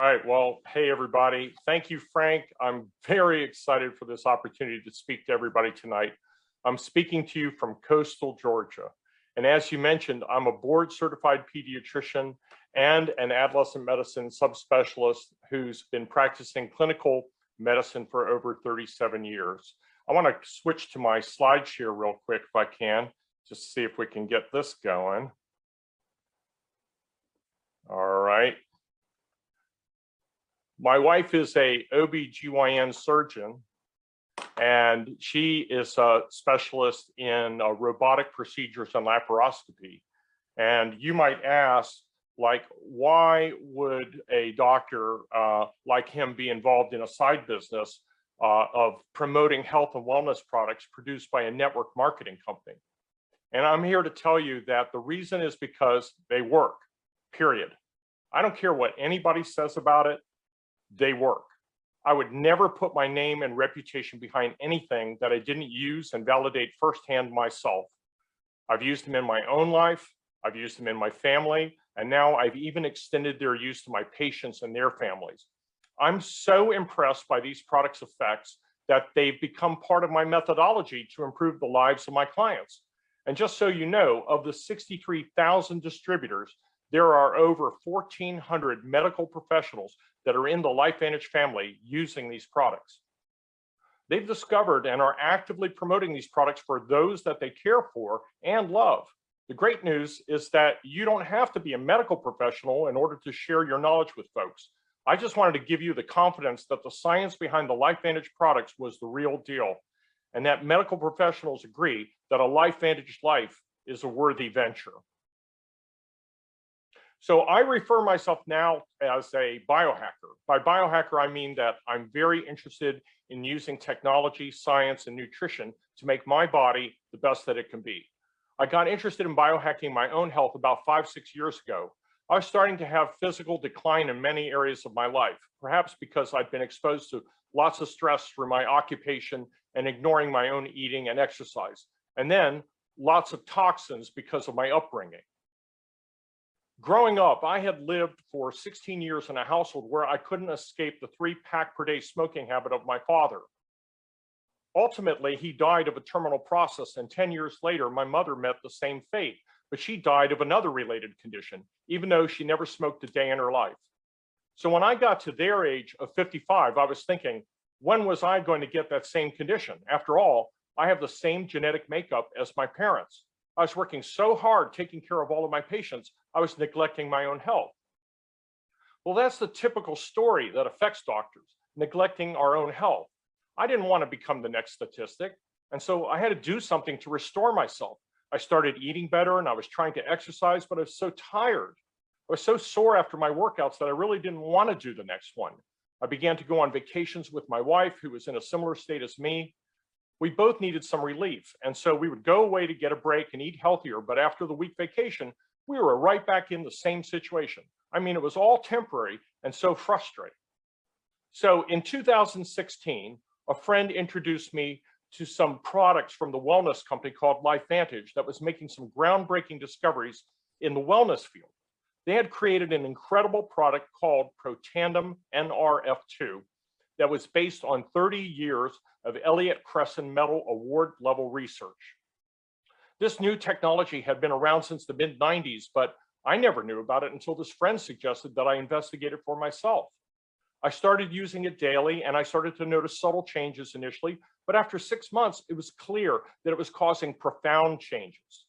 All right, well, hey everybody. Thank you, Frank. I'm very excited for this opportunity to speak to everybody tonight. I'm speaking to you from coastal Georgia. And as you mentioned, I'm a board certified pediatrician and an adolescent medicine subspecialist who's been practicing clinical medicine for over 37 years. I want to switch to my slide share real quick if I can, just to see if we can get this going. All right. My wife is a OB/GYN surgeon, and she is a specialist in robotic procedures and laparoscopy. And you might ask, like, why would a doctor like him be involved in a side business of promoting health and wellness products produced by a network marketing company? And I'm here to tell you that the reason is because they work, period. I don't care what anybody says about it. They work. I would never put my name and reputation behind anything that I didn't use and validate firsthand myself. I've used them in my own life, I've used them in my family, and now I've even extended their use to my patients and their families. I'm so impressed by these products' effects that they've become part of my methodology to improve the lives of my clients. And just so you know, of the 63,000 distributors, there are over 1,400 medical professionals that are in the LifeVantage family using these products. They've discovered and are actively promoting these products for those that they care for and love. The great news is that you don't have to be a medical professional in order to share your knowledge with folks. I just wanted to give you the confidence that the science behind the LifeVantage products was the real deal, and that medical professionals agree that a LifeVantage life is a worthy venture. So I refer myself now as a biohacker. By biohacker, I mean that I'm very interested in using technology, science, and nutrition to make my body the best that it can be. I got interested in biohacking my own health about 5-6 years ago. I was starting to have physical decline in many areas of my life, perhaps because I'd been exposed to lots of stress through my occupation and ignoring my own eating and exercise, and then lots of toxins because of my upbringing. Growing up, I had lived for 16 years in a household where I couldn't escape the 3-pack per day smoking habit of my father. Ultimately, he died of a terminal process, and 10 years later, my mother met the same fate, but she died of another related condition, even though she never smoked a day in her life. So when I got to their age of 55, I was thinking, when was I going to get that same condition? After all, I have the same genetic makeup as my parents. I was working so hard taking care of all of my patients, I was neglecting my own health. Well, that's the typical story that affects doctors, neglecting our own health. I didn't want to become the next statistic, and so I had to do something to restore myself. I started eating better and I was trying to exercise, but I was so tired. I was so sore after my workouts that I really didn't want to do the next one. I began to go on vacations with my wife, who was in a similar state as me. We both needed some relief, and so we would go away to get a break and eat healthier, but after the week vacation, we were right back in the same situation. I mean, it was all temporary and so frustrating. So in 2016, a friend introduced me to some products from the wellness company called LifeVantage that was making some groundbreaking discoveries in the wellness field. They had created an incredible product called Protandim NRF2 that was based on 30 years of Elliott Cresson Medal Award level research. This new technology had been around since the mid-90s, but I never knew about it until this friend suggested that I investigate it for myself. I started using it daily and I started to notice subtle changes initially, but after 6 months, it was clear that it was causing profound changes.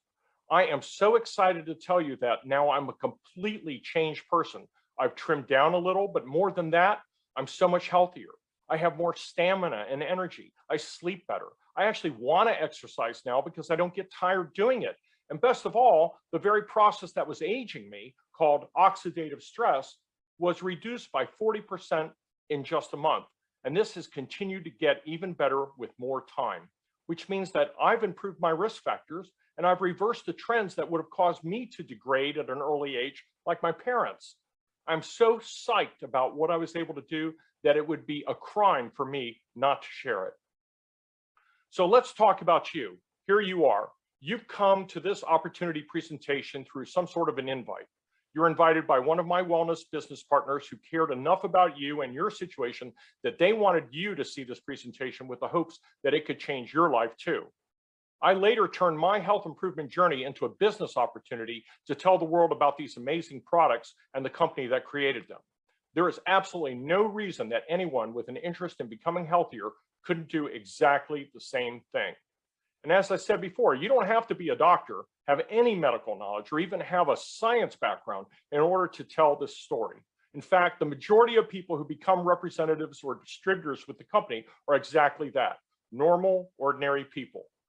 I am so excited to tell you that now I'm a completely changed person. I've trimmed down a little, but more than that, I'm so much healthier. I have more stamina and energy. I sleep better. I actually want to exercise now because I don't get tired doing it. And best of all, the very process that was aging me, called oxidative stress, was reduced by 40% in just a month. And this has continued to get even better with more time, which means that I've improved my risk factors and I've reversed the trends that would have caused me to degrade at an early age, like my parents. I'm so psyched about what I was able to do that it would be a crime for me not to share it. So let's talk about you. Here you are. You've come to this opportunity presentation through some sort of an invite. You're invited by one of my wellness business partners who cared enough about you and your situation that they wanted you to see this presentation with the hopes that it could change your life too. I later turned my health improvement journey into a business opportunity to tell the world about these amazing products and the company that created them. There is absolutely no reason that anyone with an interest in becoming healthier couldn't do exactly the same thing. And as I said before, you don't have to be a doctor, have any medical knowledge, or even have a science background in order to tell this story. In fact, the majority of people who become representatives or distributors with the company are exactly that, normal, ordinary people.